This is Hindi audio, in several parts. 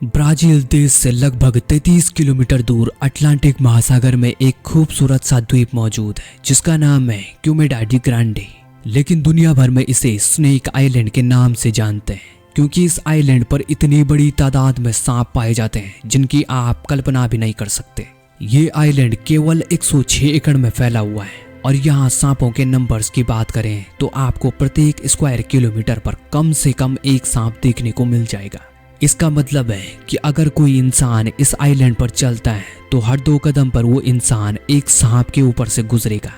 ब्राजील देश से लगभग 33 किलोमीटर दूर अटलांटिक महासागर में एक खूबसूरत सा द्वीप मौजूद है जिसका नाम है क्यूमेडाडी ग्रांडे। लेकिन दुनिया भर में इसे स्नेक आइलैंड के नाम से जानते हैं क्योंकि इस आइलैंड पर इतनी बड़ी तादाद में सांप पाए जाते हैं जिनकी आप कल्पना भी नहीं कर सकते। ये आइलैंड केवल 106 एकड़ में फैला हुआ है और यहाँ सांपों के नंबर्स की बात करें तो आपको प्रत्येक स्क्वायर किलोमीटर पर कम से कम एक सांप देखने को मिल जाएगा। इसका मतलब है कि अगर कोई इंसान इस आइलैंड पर चलता है तो हर 2 कदम पर वो इंसान एक सांप के ऊपर से गुजरेगा।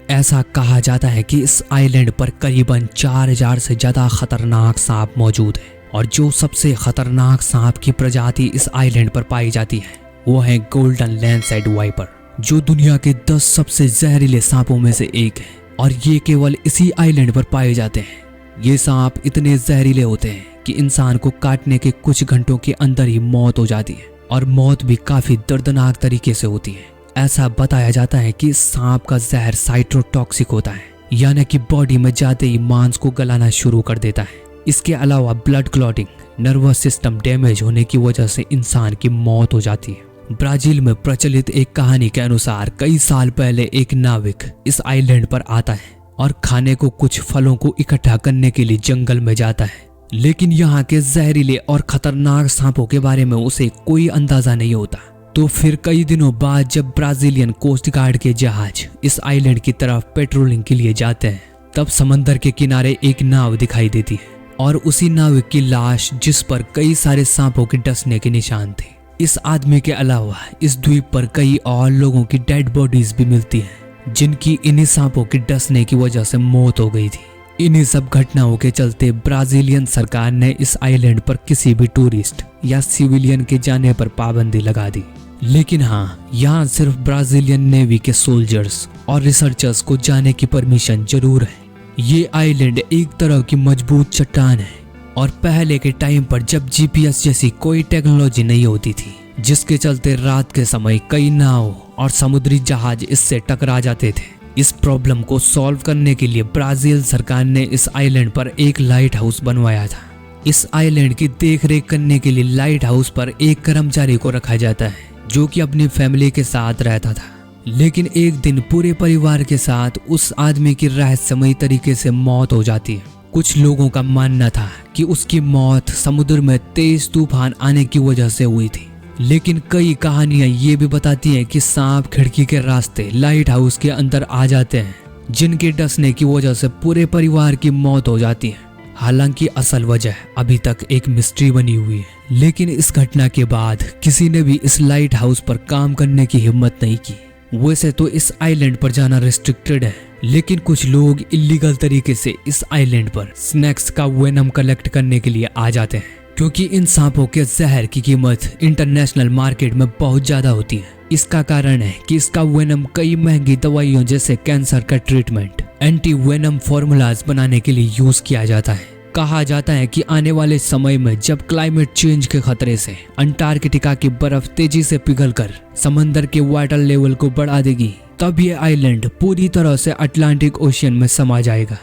ऐसा कहा जाता है कि इस आइलैंड पर करीबन 4000 से ज्यादा खतरनाक सांप मौजूद है और जो सबसे खतरनाक सांप की प्रजाति इस आइलैंड पर पाई जाती है वो है गोल्डन लैंडसाइड वाइपर, जो दुनिया के 10 सबसे जहरीले सांपों में से एक है और ये केवल इसी आइलैंड पर पाए जाते हैं। ये सांप इतने जहरीले होते हैं कि इंसान को काटने के कुछ घंटों के अंदर ही मौत हो जाती है और मौत भी काफी दर्दनाक तरीके से होती है। ऐसा बताया जाता है कि सांप का जहर साइटोटॉक्सिक होता है, यानी कि बॉडी में जाते ही मांस को गलाना शुरू कर देता है। इसके अलावा blood clotting, nervous system damage होने की वजह से इंसान की मौत हो जाती है। ब्राजील में प्रचलित एक कहानी के अनुसार कई साल पहले एक नाविक इस आइलैंड पर आता है और खाने को कुछ फलों को इकट्ठा करने के लिए जंगल में जाता है, लेकिन यहाँ के जहरीले और खतरनाक सांपों के बारे में उसे कोई अंदाजा नहीं होता। तो फिर कई दिनों बाद जब ब्राजीलियन कोस्ट गार्ड के जहाज इस आइलैंड की तरफ पेट्रोलिंग के लिए जाते हैं तब समंदर के किनारे एक नाव दिखाई देती है और उसी नाविक की लाश जिस पर कई सारे सांपों के डसने के निशान थे। इस आदमी के अलावा इस द्वीप पर कई और लोगों की डेड बॉडीज भी मिलती हैं जिनकी इन्हीं सांपों के डसने की वजह से मौत हो गई थी। इन्हीं सब घटनाओं के चलते ब्राजीलियन सरकार ने इस आइलैंड पर किसी भी टूरिस्ट या सिविलियन के जाने पर पाबंदी लगा दी। लेकिन हाँ, यहाँ सिर्फ ब्राजीलियन नेवी के सोल्जर्स और रिसर्चर्स को जाने की परमिशन जरूर है। ये आइलैंड एक तरह की मजबूत चट्टान है और पहले के टाइम पर जब जीपीएस जैसी कोई टेक्नोलॉजी नहीं होती थी, जिसके चलते रात के समय कई नाव और समुद्री जहाज इससे टकरा जाते थे। इस प्रॉब्लम को सॉल्व करने के लिए ब्राजील सरकार ने इस आइलैंड पर एक लाइट हाउस बनवाया था। इस आइलैंड की देखरेख करने के लिए लाइट हाउस पर एक कर्मचारी को रखा जाता है जो कि अपनी फैमिली के साथ रहता था। लेकिन एक दिन पूरे परिवार के साथ उस आदमी की रहस्यमयी तरीके से मौत हो जाती है। कुछ लोगों का मानना था कि उसकी मौत समुद्र में तेज तूफान आने की वजह से हुई थी, लेकिन कई कहानियां ये भी बताती हैं कि सांप खिड़की के रास्ते लाइट हाउस के अंदर आ जाते हैं जिनके डसने की वजह से पूरे परिवार की मौत हो जाती है। हालांकि असल वजह अभी तक एक मिस्ट्री बनी हुई है, लेकिन इस घटना के बाद किसी ने भी इस लाइट हाउस पर काम करने की हिम्मत नहीं की। वैसे तो इस आइलैंड पर जाना रिस्ट्रिक्टेड है, लेकिन कुछ लोग इलीगल तरीके से इस आइलैंड पर स्नैक्स का वेनम कलेक्ट करने के लिए आ जाते हैं क्योंकि इन सांपों के जहर की कीमत इंटरनेशनल मार्केट में बहुत ज्यादा होती है। इसका कारण है कि इसका वेनम कई महंगी दवाइयों जैसे कैंसर का ट्रीटमेंट, एंटी वेनम फॉर्मूलाज बनाने के लिए यूज किया जाता है। कहा जाता है कि आने वाले समय में जब क्लाइमेट चेंज के खतरे से अंटार्कटिका की बर्फ तेजी से पिघलकर समंदर के वाटर लेवल को बढ़ा देगी, तब ये आइलैंड पूरी तरह से अटलांटिक ओशियन में समा जाएगा।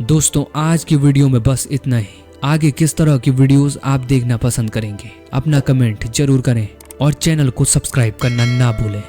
दोस्तों, आज की वीडियो में बस इतना ही। आगे किस तरह की वीडियोस आप देखना पसंद करेंगे, अपना कमेंट जरूर करें और चैनल को सब्सक्राइब करना ना भूलें।